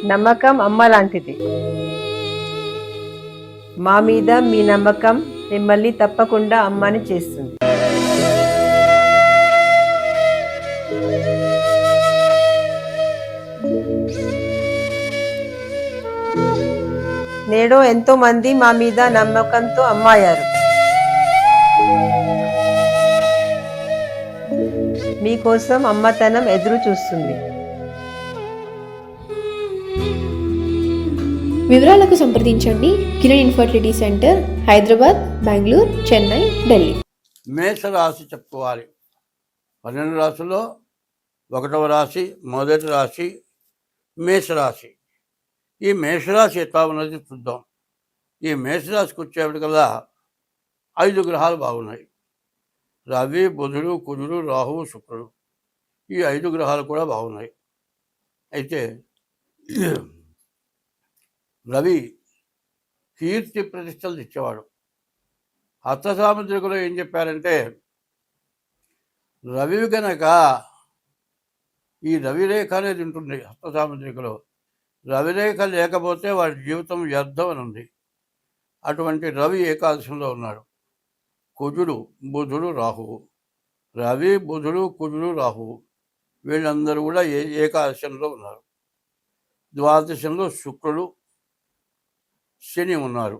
నమ్మకం అమ్మ లాంటిది. మా మీద మీ నమ్మకం మిమ్మల్ని తప్పకుండా అమ్మని చేస్తుంది. నేడు ఎంతో మంది మా మీద నమ్మకంతో అమ్మాయారు. మీకోసం అమ్మతనం ఎదురు చూస్తుంది. వివరాలకు సంప్రదించండి. Kiran infertility centre, Hyderabad, Bengaluru, Chennai, Delhi. మేషరాశి చెప్పుకోవాలి. 12 రాశుల్లో 1వ రాశి, మొదటి రాశి మేషరాశి. ఈ మేషరాశి ఎట్లా ఉన్నది చూద్దాం. ఈ మేషరాశికి వచ్చేప్పటికల్లా 5 గ్రహాలు బాగున్నాయి. రవి, బుధుడు, కుజుడు, రాహువు, శుక్రుడు. ఈ 5 గ్రహాలు కూడా బాగున్నాయి. అయితే రవి కీర్తి ప్రతిష్టలు తెచ్చేవాడు. హస్త సాముద్రికలో ఏం చెప్పారంటే, రవి గనక ఈ రవిరేఖ అనేది ఉంటుంది హస్త సాముద్రికలో. రవిరేఖ లేకపోతే వాడి జీవితం వ్యర్థం అని ఉంది. అటువంటి రవి ఏకాదశంలో ఉన్నాడు. కుజుడు, బుధుడు, రాహువు. రవి, బుధుడు, కుజుడు, రాహువు వీళ్ళందరూ కూడా ఏకాదశంలో ఉన్నారు. ద్వాదశంలో శుక్రుడు, శని ఉన్నారు.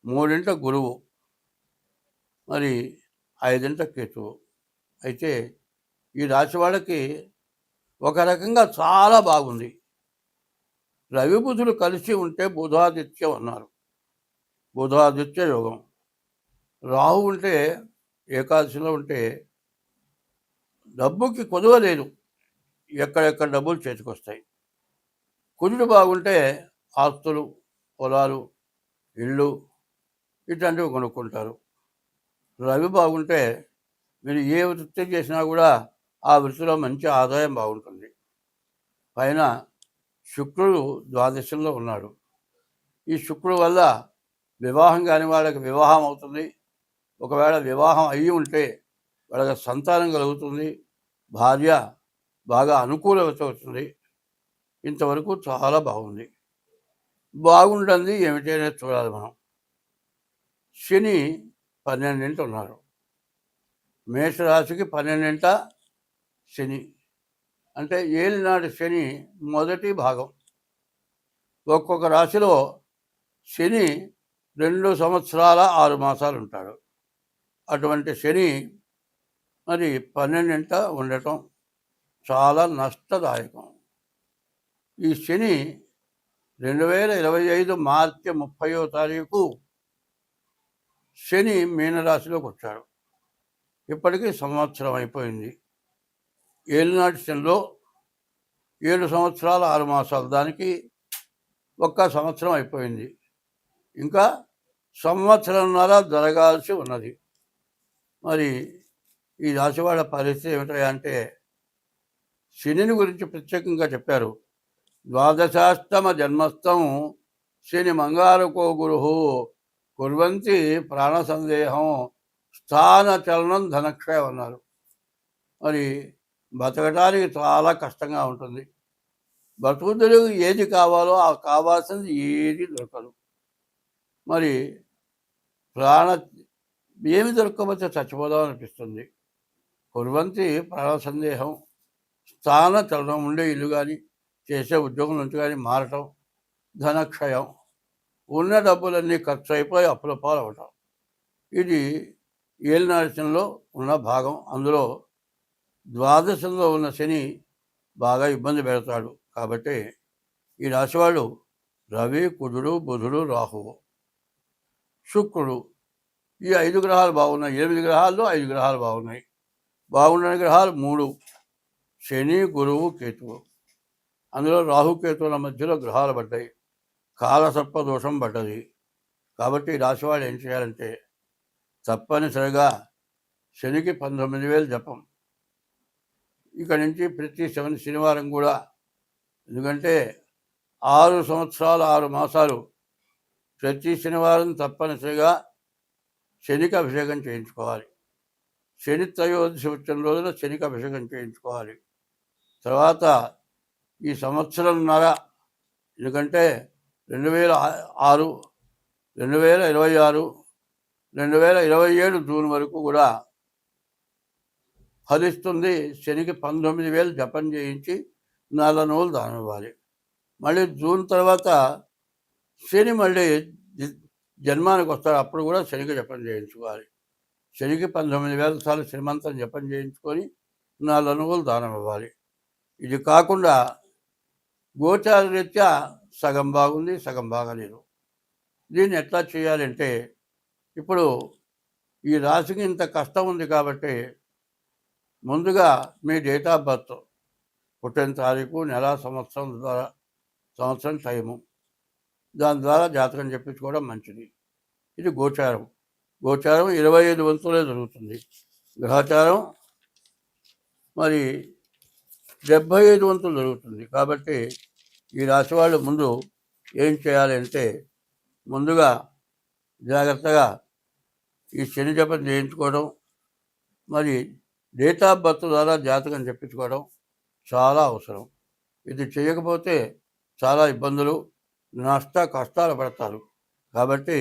3ంట గురువు, మరి 5ంట కేతువు. అయితే ఈ రాశి వాళ్ళకి ఒక రకంగా చాలా బాగుంది. రవి బుధులు కలిసి ఉంటే బుధాదిత్యం అన్నారు. బుధాదిత్య యోగం. రాహు ఉంటే ఏకాదశిలో ఉంటే డబ్బుకి కొదువ లేదు, ఎక్కడెక్కడ డబ్బులు చేతికొస్తాయి. కుజుడు బాగుంటే ఆస్తులు, పొలాలు, ఇళ్ళు ఇట్లాంటివి కొనుక్కుంటారు. రవి బాగుంటే మీరు ఏ వృత్తి చేసినా కూడా ఆ వృత్తిలో మంచి ఆదాయం బాగుంటుంది. పైన శుక్రుడు ద్వాదశంలో ఉన్నాడు. ఈ శుక్రుడు వల్ల వివాహం కాని వాళ్ళకి వివాహం అవుతుంది. ఒకవేళ వివాహం అయ్యి ఉంటే వాళ్ళకి సంతానం కలుగుతుంది. భార్య బాగా అనుకూలత అవుతుంది. ఇంతవరకు చాలా బాగుంది. బాగుంటుంది ఏమిటైనా చూడాలి మనం. శని 12ంట ఉన్నారు. మేషరాశికి 12ంట శని అంటే ఏలినాటి శని మొదటి భాగం. ఒక్కొక్క రాశిలో శని 2 సంవత్సరాల 6 మాసాలు ఉంటాడు. అటువంటి శని మరి 12ంట ఉండటం చాలా నష్టదాయకం. ఈ శని 2025 మార్చి 30వ తారీఖు శని మీనరాశిలోకి వచ్చాడు. ఇప్పటికీ సంవత్సరం అయిపోయింది. ఏలినాటి శనిలో 7 సంవత్సరాల 6 మాసాలు, దానికి 1 సంవత్సరం అయిపోయింది. ఇంకా సంవత్సరంన్నర జరగాల్సి ఉన్నది. మరి ఈ రాశివాళ్ళ పరిస్థితి ఏమిటంటే, శనిని గురించి ప్రత్యేకంగా చెప్పారు. ద్వాదశాష్టమ జన్మస్థం శని మంగారకో గురు కుర్వంతి ప్రాణ సందేహం స్థాన చలనం ధనక్షయం అన్నారు. మరి బతకడానికి చాలా కష్టంగా ఉంటుంది. బతుకుదలకు ఏది కావాలో ఆ కావాల్సింది ఏది దొరకదు. మరి ఏమి దొరకకపోతే చచ్చిపోదాం అనిపిస్తుంది. కుర్వంతి ప్రాణ సందేహం, స్థాన చలనం, ఉండే ఇల్లు కానీ చేసే ఉద్యోగం నుంచి కానీ మారటం, ధనక్షయం, ఉన్న డబ్బులన్నీ ఖర్చు అయిపోయి అప్పుల పాలవటం. ఇది ఏలినాశనంలో ఉన్న భాగం. అందులో ద్వాదశంలో ఉన్న శని బాగా ఇబ్బంది పెడతాడు. కాబట్టి ఈ రాశివాళ్ళు రవి, కుజుడు, బుధుడు, రాహువు, శుక్రుడు, ఈ 5 గ్రహాలు బాగున్నాయి. 8 గ్రహాల్లో 5 గ్రహాలు బాగున్నాయి. బాగున్న గ్రహాలు 3: శని, గురువు, కేతువు. అందులో రాహుకేతువుల మధ్యలో గ్రహాలు పడ్డాయి. కాలసర్ప దోషం పడ్డది. కాబట్టి రాశివాళ్ళు ఏం చేయాలంటే, తప్పనిసరిగా శనికి 19,000 జపం. ఇక నుంచి ప్రతి శనివారం కూడా, ఎందుకంటే 6 సంవత్సరాలు 6 మాసాలు ప్రతి శనివారం తప్పనిసరిగా శనికి అభిషేకం చేయించుకోవాలి. శని త్రయోదశి వచ్చిన రోజున శనికి అభిషేకం చేయించుకోవాలి. తర్వాత ఈ సంవత్సరంన్నర, ఎందుకంటే 2006, 2026, 2027 జూన్ వరకు కూడా ఫలిస్తుంది. శనికి 19,000 జపం చేయించి 4 రోజులు దానం ఇవ్వాలి. మళ్ళీ జూన్ తర్వాత శని మళ్ళీ జన్మానికి వస్తాడు, అప్పుడు కూడా శనికి జపం చేయించుకోవాలి. శనికి 19,000 సార్లు శ్రీమంతం జపం చేయించుకొని 4 రోజులు దానం ఇవ్వాలి. ఇది కాకుండా గోచార రీత్యా సగం బాగుంది, సగం బాగలేదు. దీన్ని ఎట్లా చేయాలంటే, ఇప్పుడు ఈ రాశికి ఇంత కష్టం ఉంది కాబట్టి ముందుగా మీ డేట్ ఆఫ్ బర్త్, పుట్టిన తారీఖు, నెల, సంవత్సరం ద్వారా సంవత్సరం టైము, దాని ద్వారా జాతకం చెప్పించుకోవడం మంచిది. ఇది గోచారం. గోచారం 25 వంతులే జరుగుతుంది. గ్రహచారం మరి 75 వంతులు జరుగుతుంది. కాబట్టి ఈ రాశి వాళ్ళు ముందు ఏం చేయాలంటే, ముందుగా జాగ్రత్తగా ఈ శని జపం చేయించుకోవడం, మరి డేట్ ఆఫ్ బర్త్ ద్వారా జాతకం చెప్పించుకోవడం చాలా అవసరం. ఇది చేయకపోతే చాలా ఇబ్బందులు, కష్టాలు పడతారు. కాబట్టి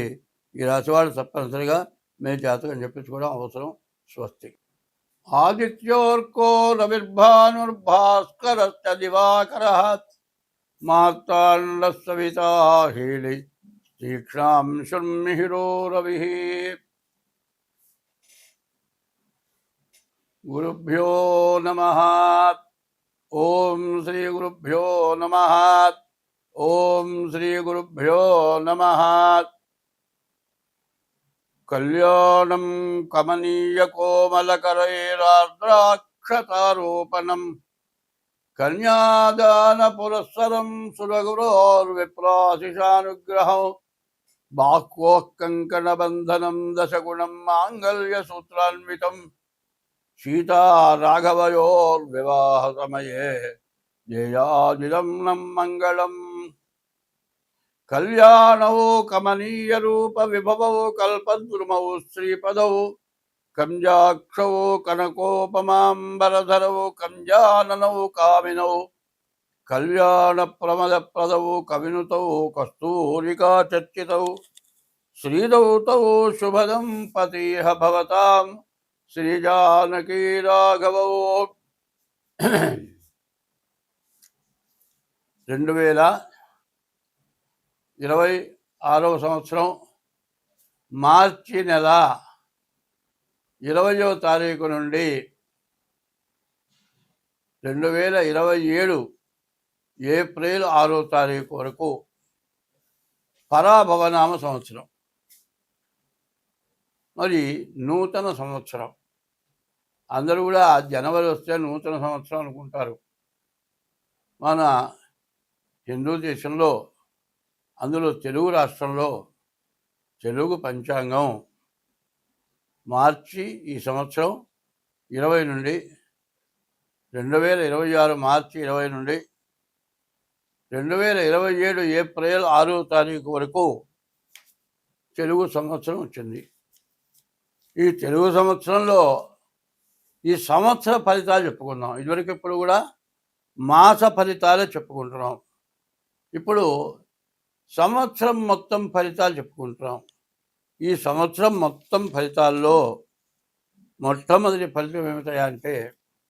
ఈ రాశివాళ్ళు తప్పనిసరిగా మీ జాతకం చెప్పించుకోవడం అవసరం. స్వస్తి. ఆదిత్యోర్కో రవిర్భానుర్భాస్కరశ్చ దివాకరః మార్తాండ సవితా హేళి తీక్ష్ణాం శుర్మిహిరో రవిః. గురుభ్యో నమః. ఓం శ్రీ గురుభ్యో నమః. ఓం శ్రీ గురుభ్యో నమః. కళ్యాణం కమనీయ కోమలకరైరార్ద్రాక్షతారోపణం కన్యాదాన పురస్సరం సురగురోర్విప్రాశిషానుగ్రహం బాహ్వోః కంకణబంధనం దశగుణం మాంగళ్యసూత్రాన్వితం సీతారాఘవయోర్వివాహ సమయే జయాజిదం మంగళం. కళ్యాణౌ కమనీయ రూప విభవౌ కల్పద్రుమౌ శ్రీపదౌ కంజాక్షౌ కనకోపమాంబరధరౌ కంజాననౌ కామినౌ కళ్యాణ ప్రమదప్రదౌ కవినుతౌ కస్తూరికా చర్చితౌ శ్రీదౌతౌ శుభదంపతీః భవతాం శ్రీజానకీ రాఘవౌ. 2026వ సంవత్సరం మార్చి నెల 20వ తారీఖు నుండి 2027 ఏప్రిల్ 6వ తారీఖు వరకు పరాభవనామ సంవత్సరం, మరి నూతన సంవత్సరం. అందరూ కూడా జనవరి వస్తే నూతన సంవత్సరం అనుకుంటారు. మన హిందూ దేశంలో, అందులో తెలుగు రాష్ట్రంలో తెలుగు పంచాంగం మార్చి ఈ సంవత్సరం 20 నుండి 2026 మార్చి 20 నుండి 2027 ఏప్రిల్ 6వ తారీఖు వరకు తెలుగు సంవత్సరం వచ్చింది. ఈ తెలుగు సంవత్సరంలో ఈ సంవత్సర ఫలితాలు చెప్పుకుందాం. ఇదివరకు ఇప్పుడు కూడా మాస ఫలితాలే చెప్పుకుంటున్నాం. ఇప్పుడు సంవత్సరం మొత్తం ఫలితాలు చెప్పుకుంటున్నాం. ఈ సంవత్సరం మొత్తం ఫలితాల్లో మొట్టమొదటి ఫలితం ఏమిటంటే